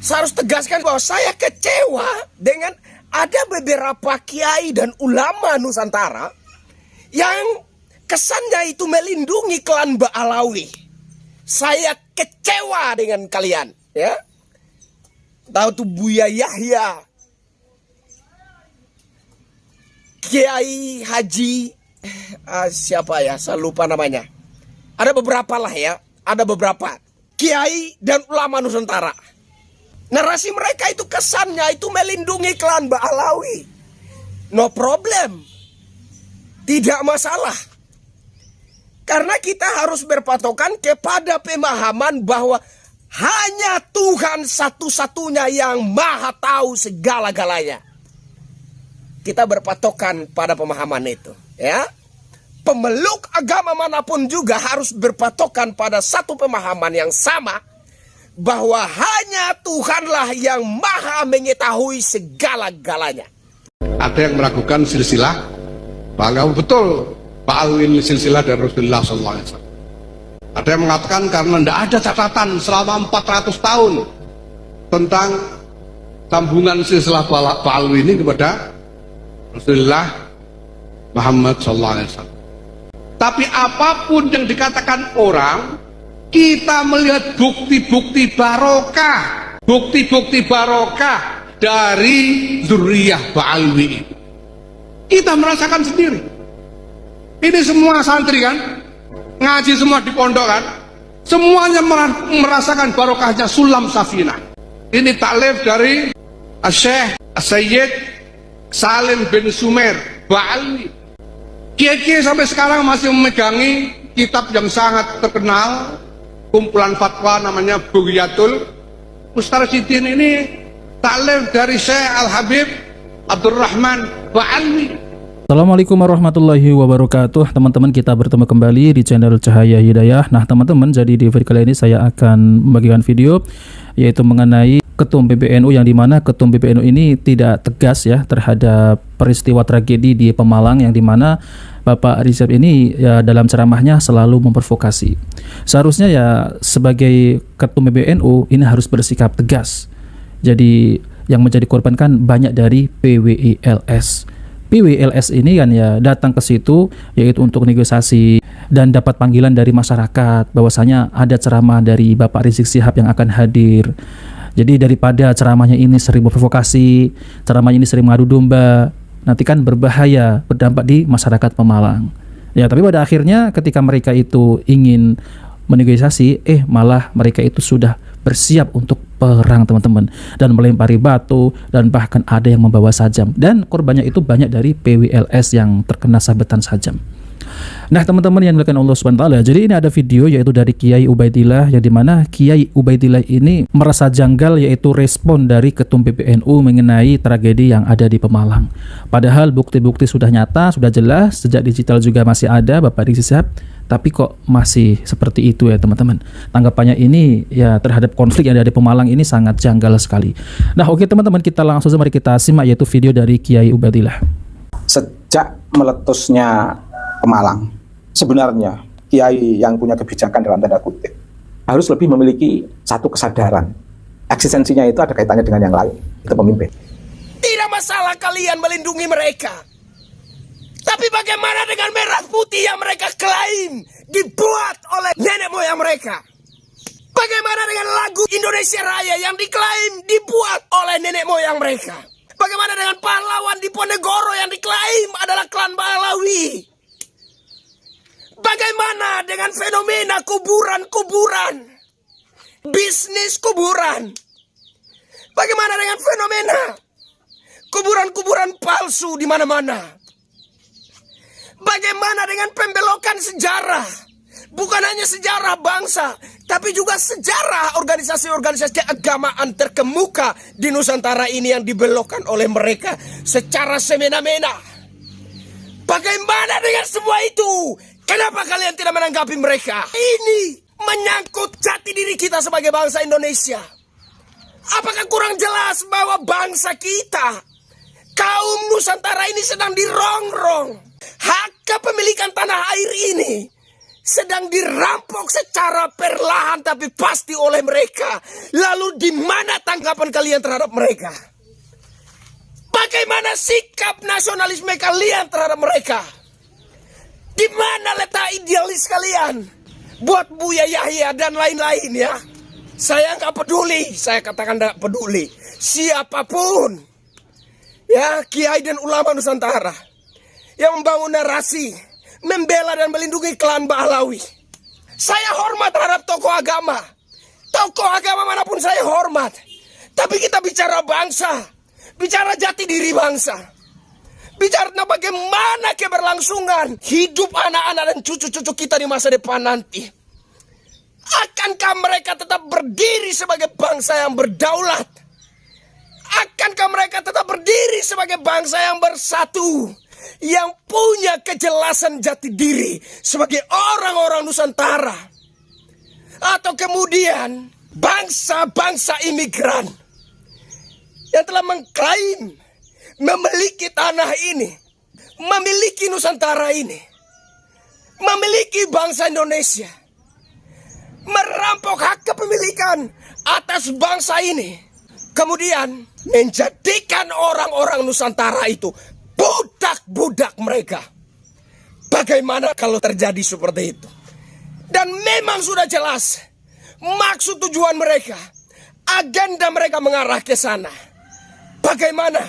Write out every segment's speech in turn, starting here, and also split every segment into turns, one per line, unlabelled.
Saya harus tegaskan bahwa saya kecewa dengan ada beberapa kiai dan ulama Nusantara yang kesannya itu melindungi klan Ba'alawi. Saya kecewa dengan kalian, ya. Tahu tuh Buya Yahya, Kiai Haji, siapa ya? Saya lupa namanya. Ada beberapa lah ya, ada beberapa kiai dan ulama Nusantara. Narasi mereka itu kesannya itu melindungi klan Ba'alawi. No problem, tidak masalah. Karena kita harus berpatokan kepada pemahaman bahwa hanya Tuhan satu-satunya yang maha tahu segala-galanya. Kita berpatokan pada pemahaman itu, ya. Pemeluk agama manapun juga harus berpatokan pada satu pemahaman yang sama, bahwa hanya Tuhanlah yang maha mengetahui segala-galanya.
Ada yang meragukan silsilah, bahwa betul Pak Alwi silsilah dari Rasulullah SAW. Ada yang mengatakan karena tidak ada catatan selama 400 tahun tentang sambungan silsilah Pak Alwi ini kepada Rasulullah Muhammad SAW. Tapi apapun yang dikatakan orang, kita melihat bukti-bukti barokah, bukti-bukti barokah dari zuriyah Ba'alwi ini. Kita merasakan sendiri. Ini semua santri kan, ngaji semua di pondok kan, semuanya merasakan barokahnya Sulam Safinah. Ini taklif dari Syekh Sayyid Salim bin Sumer Ba'alwi. Kiai-kiai sampai sekarang masih memegangi kitab yang sangat terkenal, kumpulan fatwa namanya Bughyatul Mustarsyidin. Ini taklif dari Syekh Al-Habib Abdurrahman Ba'alwi.
Assalamualaikum warahmatullahi wabarakatuh. Teman-teman, kita bertemu kembali di channel Cahaya Hidayah. Nah teman-teman, jadi di video kali ini saya akan membagikan video yaitu mengenai Ketum PBNU, yang dimana Ketum PBNU ini tidak tegas ya terhadap peristiwa tragedi di Pemalang, yang dimana Bapak Rizik ini ya dalam ceramahnya selalu memprovokasi. Seharusnya ya sebagai Ketum PBNU ini harus bersikap tegas. Jadi yang menjadi korban kan banyak dari PWILS. PWLS ini kan ya datang ke situ yaitu untuk negosiasi dan dapat panggilan dari masyarakat bahwasanya ada ceramah dari Bapak Rizik Syihab yang akan hadir. Jadi daripada ceramahnya ini sering memprovokasi, ceramahnya ini sering mengadu domba, nanti kan berbahaya, berdampak di masyarakat Pemalang. Ya, tapi pada akhirnya ketika mereka itu ingin menegosiasi, malah mereka itu sudah bersiap untuk perang teman-teman, dan melempari batu dan bahkan ada yang membawa sajam, dan korbannya itu banyak dari PWLS yang terkena sabetan sajam. Nah teman-teman yang dimuliakan Allah Subhanahu wa taala, jadi ini ada video yaitu dari Kiai Ubaidillah, yang dimana Kiai Ubaidillah ini merasa janggal yaitu respon dari Ketum PBNU mengenai tragedi yang ada di Pemalang. Padahal bukti-bukti sudah nyata, sudah jelas, sejak digital juga masih ada Bapak Rizik Syihab, tapi kok masih seperti itu ya teman-teman. Tanggapannya ini ya terhadap konflik yang ada di Pemalang ini sangat janggal sekali. Nah oke teman-teman, kita langsung saja mari kita simak yaitu video dari Kiai Ubaidillah.
Sejak meletusnya Pemalang, sebenarnya kiai yang punya kebijakan dalam tanda kutip harus lebih memiliki satu kesadaran. Eksistensinya itu ada kaitannya dengan yang lain, itu pemimpin.
Tidak masalah kalian melindungi mereka, tapi bagaimana dengan merah putih yang mereka klaim dibuat oleh nenek moyang mereka? Bagaimana dengan lagu Indonesia Raya yang diklaim dibuat oleh nenek moyang mereka? Bagaimana dengan pahlawan Diponegoro yang diklaim adalah klan Ba'alawi? Bagaimana dengan fenomena kuburan-kuburan, bisnis kuburan? Bagaimana dengan fenomena kuburan-kuburan palsu di mana-mana? Bagaimana dengan pembelokan sejarah? Bukan hanya sejarah bangsa, tapi juga sejarah organisasi-organisasi keagamaan terkemuka di Nusantara ini yang dibelokkan oleh mereka secara semena-mena. Bagaimana dengan semua itu? Kenapa kalian tidak menanggapi mereka? Ini menyangkut jati diri kita sebagai bangsa Indonesia. Apakah kurang jelas bahwa bangsa kita, kaum Nusantara ini sedang dirongrong? Hak kepemilikan tanah air ini sedang dirampok secara perlahan tapi pasti oleh mereka. Lalu di mana tanggapan kalian terhadap mereka? Bagaimana sikap nasionalisme kalian terhadap mereka? Di mana letak idealis kalian? Buat Buya Yahya dan lain-lain ya. Saya nggak peduli, saya katakan nggak peduli. Siapapun, ya kiai dan ulama Nusantara yang membangun narasi, membela dan melindungi klan Bahlawi. Saya hormat terhadap tokoh agama. Tokoh agama manapun saya hormat. Tapi kita bicara bangsa, bicara jati diri bangsa. Bicara tentang bagaimana keberlangsungan hidup anak-anak dan cucu-cucu kita di masa depan nanti. Akankah mereka tetap berdiri sebagai bangsa yang berdaulat? Akankah mereka tetap berdiri sebagai bangsa yang bersatu, yang punya kejelasan jati diri sebagai orang-orang Nusantara? Atau kemudian bangsa-bangsa imigran yang telah mengklaim memiliki tanah ini, memiliki Nusantara ini, memiliki bangsa Indonesia, merampok hak kepemilikan atas bangsa ini, kemudian menjadikan orang-orang Nusantara itu budak-budak mereka. Bagaimana kalau terjadi seperti itu? Dan memang sudah jelas maksud tujuan mereka, agenda mereka mengarah ke sana. Bagaimana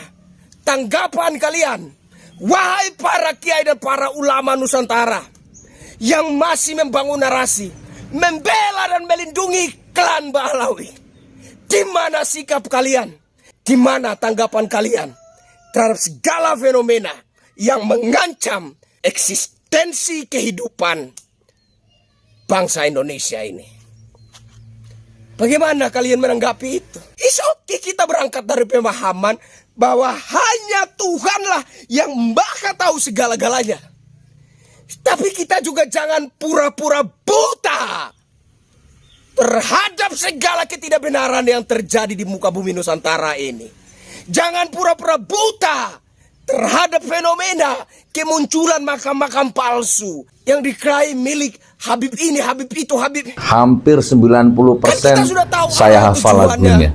tanggapan kalian, wahai para kiai dan para ulama Nusantara yang masih membangun narasi, membela dan melindungi klan Bahlawi? Di mana sikap kalian? Di mana tanggapan kalian terhadap segala fenomena yang mengancam eksistensi kehidupan bangsa Indonesia ini? Bagaimana kalian menanggapi itu? Oke, kita berangkat dari pemahaman bahwa hanya Tuhanlah yang Maha tahu segala-galanya. Tapi kita juga jangan pura-pura buta terhadap segala ketidakbenaran yang terjadi di muka bumi Nusantara ini. Jangan pura-pura buta terhadap fenomena kemunculan makam-makam palsu yang diklaim milik Habib ini, Habib itu, Habib.
Hampir 90% saya hafal lagunya.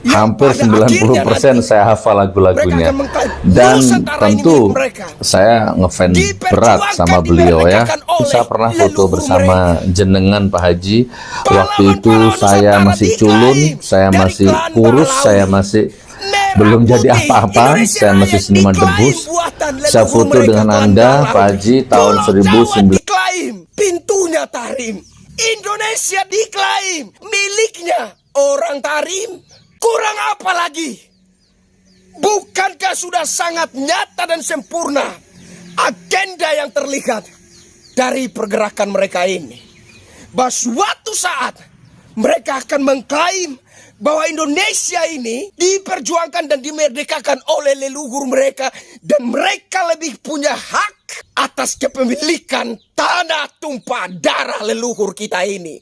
Hampir 90% saya hafal lagu-lagunya. Dan tentu saya ngefans berat sama beliau ya. Saya pernah foto bersama jenengan Pak Haji. Waktu itu saya masih culun, saya masih kurus, saya masih belum jadi apa-apa, saya masih seniman debus. Saya foto dengan Anda Pak Haji tahun 1900.
Diklaim pintunya Tarim, Indonesia diklaim miliknya orang Tarim. Kurang apa lagi? Bukankah sudah sangat nyata dan sempurna agenda yang terlihat dari pergerakan mereka ini? Bahwa suatu saat mereka akan mengklaim bahwa Indonesia ini diperjuangkan dan dimerdekakan oleh leluhur mereka, dan mereka lebih punya hak atas kepemilikan tanah tumpah darah leluhur kita ini.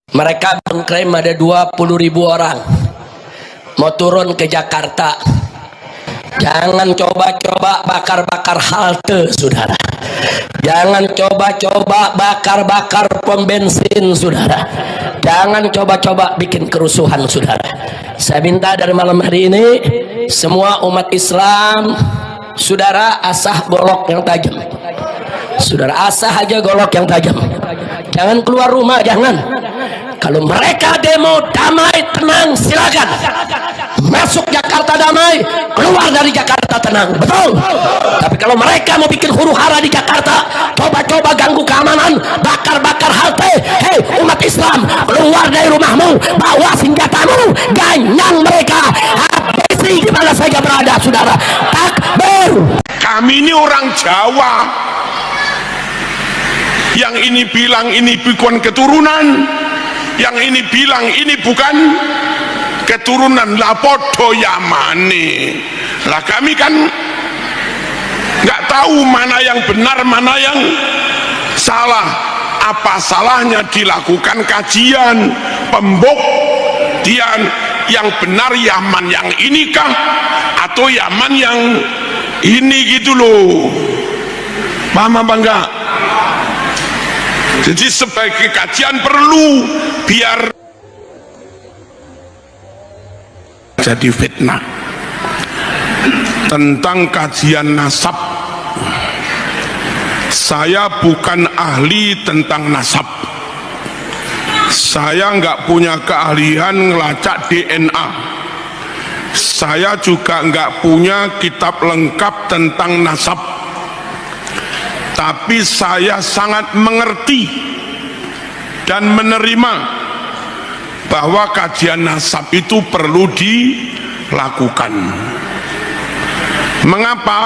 Mereka mengklaim ada 20.000 orang mau turun ke Jakarta. Jangan coba-coba bakar-bakar halte, saudara. Jangan coba-coba bakar-bakar pom bensin, saudara. Jangan coba-coba bikin kerusuhan, saudara. Saya minta dari malam hari ini semua umat Islam, saudara, asah golok yang tajam. Saudara, asah aja golok yang tajam. Jangan keluar rumah, jangan. Kalau mereka demo damai, tenang, silakan. Masuk Jakarta damai, keluar dari Jakarta tenang, betul. Tapi kalau mereka mau bikin huru-hara di Jakarta, coba-coba ganggu keamanan, bakar-bakar halte, hei umat Islam, keluar dari rumahmu, bawa senjatamu, ganyang mereka, habisi di mana saja berada, saudara. Takbir.
Kami ini orang Jawa. Yang ini bilang ini bukan keturunan, yang ini bilang ini bukan keturunan, lah podo Yamani. Lah kami kan nggak tahu mana yang benar mana yang salah. Apa salahnya dilakukan kajian pembuktian yang benar, Yaman yang inikah atau Yaman yang ini, gitu loh. Paham apa enggak? Jadi sebagai kajian perlu biar jadi fitnah tentang kajian nasab. Saya bukan ahli tentang nasab. Saya nggak punya keahlian ngelacak DNA. Saya juga nggak punya kitab lengkap tentang nasab. Tapi saya sangat mengerti dan menerima bahwa kajian nasab itu perlu dilakukan. Mengapa?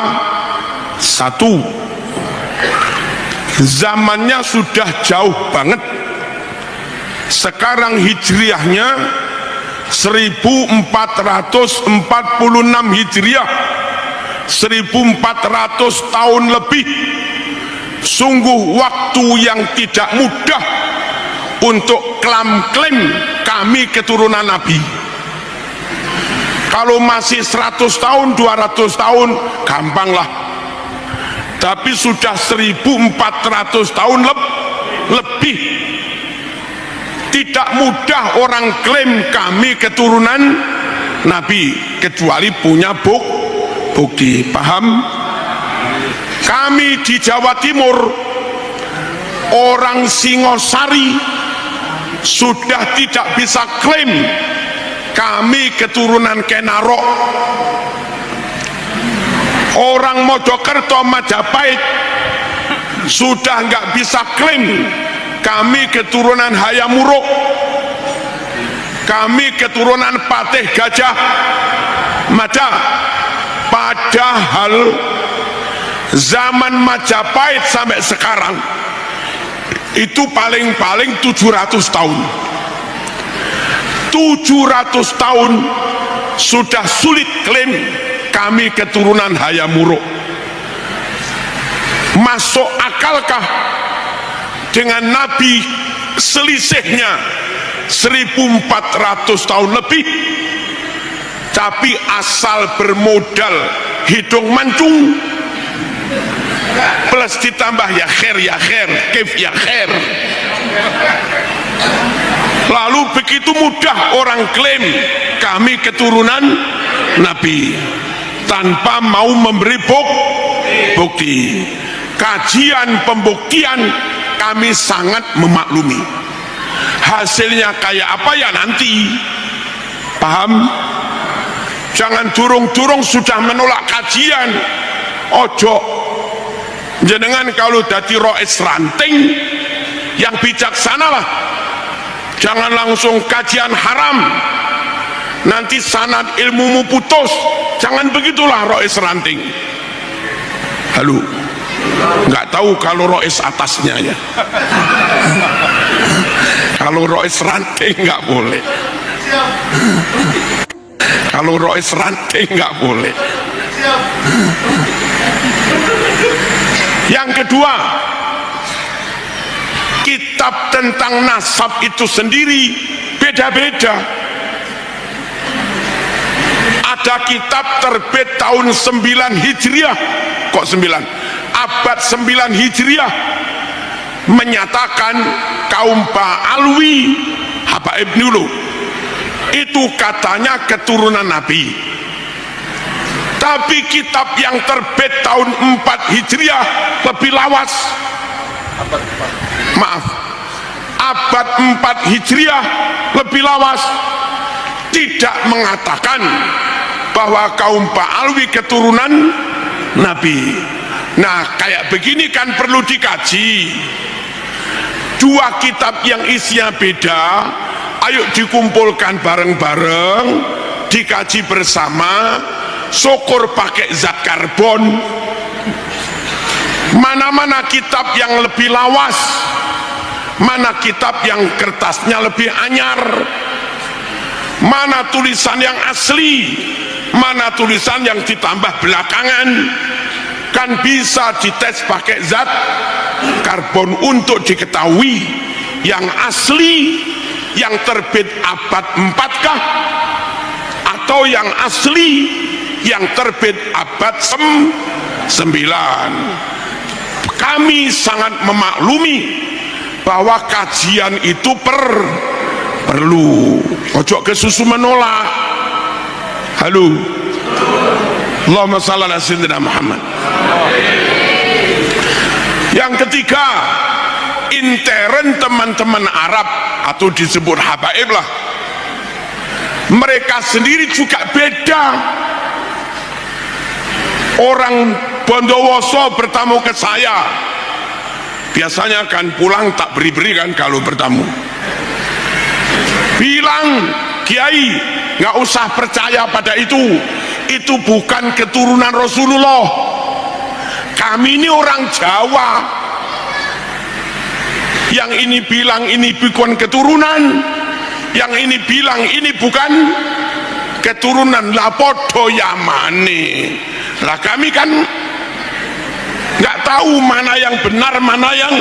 Satu, zamannya sudah jauh banget. Sekarang hijriahnya 1446 hijriah, 1400 tahun lebih. Sungguh waktu yang tidak mudah untuk klaim kami keturunan Nabi. Kalau masih 100 tahun, 200 tahun, gampang lah. Tapi sudah 1400 tahun lebih. Tidak mudah orang klaim kami keturunan Nabi, kecuali punya bukti. Paham? Kami di Jawa Timur, orang Singosari, sudah tidak bisa klaim kami keturunan Kenarok. Orang Mojokerto, Majapahit, sudah nggak bisa klaim kami keturunan Hayamuruk, kami keturunan Patih Gajah Mada. Padahal zaman Majapahit sampai sekarang itu paling-paling 700 tahun. 700 tahun sudah sulit klaim kami keturunan Hayamuruk. Masuk akalkah dengan Nabi selisihnya 1400 tahun lebih, tapi asal bermodal hidung mancung plus ditambah ya khair, kif ya khair, lalu begitu mudah orang klaim kami keturunan Nabi tanpa mau memberi bukti. Kajian pembuktian kami sangat memaklumi. Hasilnya kayak apa ya nanti. Paham? Jangan durung-durung sudah menolak kajian. Ojo. Jenengan kalau dadi rois ranting yang bijaksana lah. Jangan langsung kajian haram. Nanti sanad ilmumu putus. Jangan begitulah rois ranting. Halo. Nggak tahu kalau rois atasnya ya. Kalau rois ranting nggak boleh. Kalau rois ranting nggak boleh. Yang kedua, kitab tentang nasab itu sendiri beda-beda. Ada kitab terbit tahun 9 Hijriah. Kok 9? Abad 9 Hijriah menyatakan kaum Ba'alwi, Habaib dulu, itu katanya keturunan Nabi. Tapi kitab yang terbit tahun 4 Hijriah lebih lawas. Maaf, abad 4 Hijriah lebih lawas, tidak mengatakan bahwa kaum Ba'alwi keturunan Nabi. Nah, kayak begini kan perlu dikaji. Dua kitab yang isinya beda, ayo dikumpulkan bareng-bareng, dikaji bersama, syukur pakai zat karbon. Mana-mana kitab yang lebih lawas, mana kitab yang kertasnya lebih anyar, mana tulisan yang asli, mana tulisan yang ditambah belakangan. Kan bisa dites pakai zat karbon untuk diketahui yang asli, yang terbit abad 4 kah, atau yang asli yang terbit abad 9. Kami sangat memaklumi bahwa kajian itu perlu. Ojo kesusu menolak. Halo. Allahumma shalli ala sayyidina Muhammad. Yang ketiga, intern teman-teman Arab atau disebut habaib lah, mereka sendiri juga beda. Orang Bondowoso bertamu ke saya, biasanya kan pulang tak beri-beri kan kalau bertamu. Bilang, Kiai nggak usah percaya pada itu bukan keturunan Rasulullah. Kami ini orang Jawa. Yang ini bilang ini bukan keturunan, yang ini bilang ini bukan keturunan. Lah podo Yamani. Lah kami kan nggak tahu mana yang benar, mana yang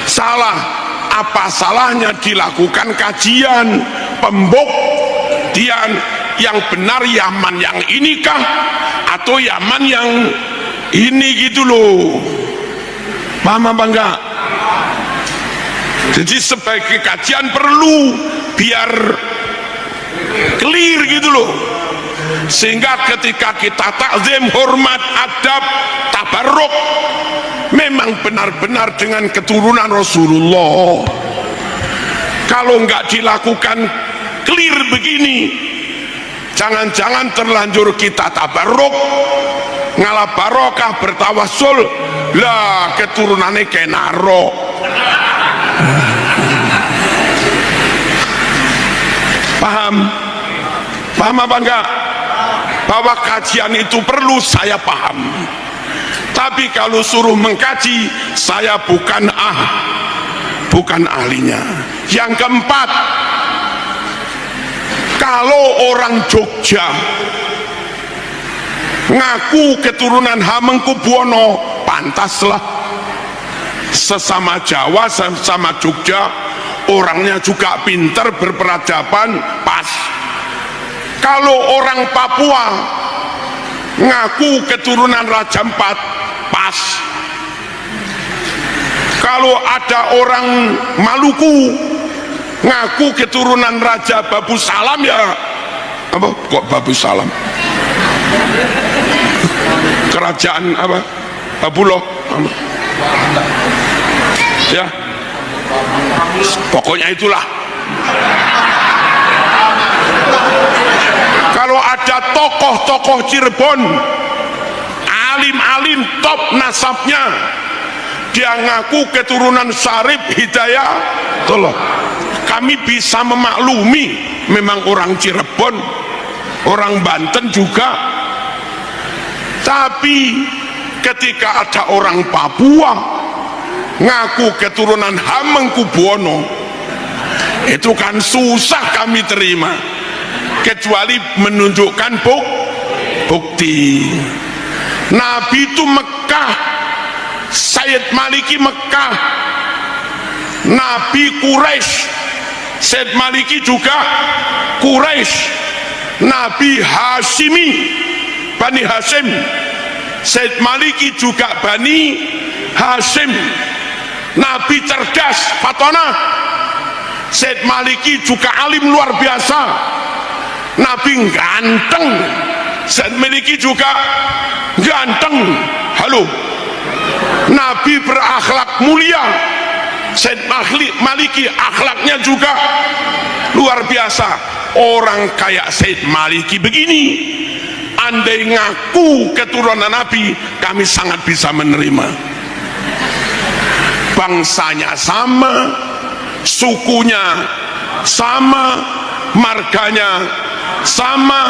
salah. Apa salahnya dilakukan kajian pembuktian yang benar, Yaman yang inikah atau Yaman yang ini gitu loh. Paham apa enggak? Jadi sebagai kajian perlu biar clear gitu loh, sehingga ketika kita takzim, hormat, adab, tabarruk memang benar-benar dengan keturunan Rasulullah. Kalau enggak dilakukan clear begini, jangan-jangan terlanjur kita tabarruk, ngalah barokah, bertawassul, lah keturunannya kenaro. Paham apa enggak? Bahwa kajian itu perlu, saya paham. Tapi kalau suruh mengkaji, saya bukan ahlinya. Yang keempat, kalau orang Jogja ngaku keturunan Hamengkubuwono, pantaslah. Sesama Jawa, sesama Jogja, orangnya juga pintar, berperadaban, pas. Kalau orang Papua ngaku keturunan Raja Ampat, pas. Kalau ada orang Maluku ngaku keturunan Raja Babu Salam, ya apa kok Babu Salam, kerajaan apa, Babuloh, ya pokoknya itulah. Kalau ada tokoh-tokoh Cirebon, alim-alim top nasabnya, dia ngaku keturunan Syarif Hidayah, tolong kami bisa memaklumi, memang orang Cirebon, orang Banten juga. Tapi ketika ada orang Papua ngaku keturunan Hamengkubuwono, itu kan susah kami terima, kecuali menunjukkan bukti. Nabi itu Mekah, Sayyid Maliki Mekah, Nabi Quraisy, Sayyid Maliki juga Quraisy, Nabi Hashimi, Bani Hashim, Sayyid Maliki juga Bani Hashim. Nabi cerdas, Fatona, Sayyid Maliki juga alim luar biasa. Nabi ganteng, Sayyid Maliki juga ganteng. Halo, Nabi berakhlak mulia, Sayyid Maliki akhlaknya juga luar biasa. Orang kayak Sayyid Maliki begini, andai ngaku keturunan Nabi, kami sangat bisa menerima. Bangsanya sama, sukunya sama, marganya sama,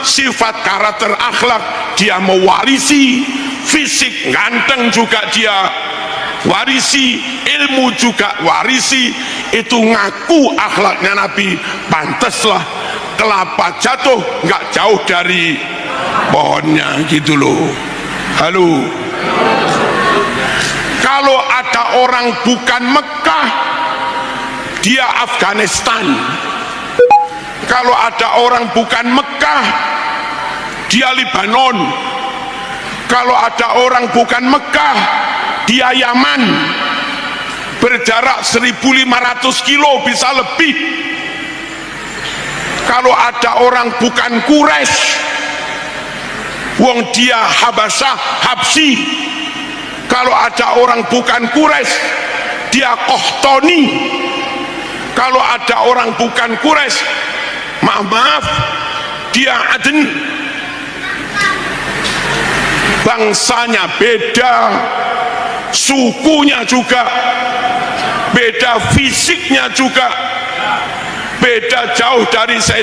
sifat karakter akhlak dia mewarisi, fisik ganteng juga dia warisi, ilmu juga warisi. Itu ngaku akhlaknya Nabi, pantaslah kelapa jatuh nggak jauh dari pohonnya gitu loh. Halo, kalau ada orang bukan Mekah, dia Afghanistan. Kalau ada orang bukan Mekah, dia Libanon. Kalau ada orang bukan Mekah, dia Yaman. berjarak 1.500 kilo bisa lebih. Kalau ada orang bukan Quraisy, wong dia Habasyah, Habsi. Kalau ada orang bukan Quraisy, dia Qahtani. Kalau ada orang bukan Quraisy, maaf, dia Aden. Bangsanya beda, sukunya juga beda, fisiknya juga beda jauh dari saya.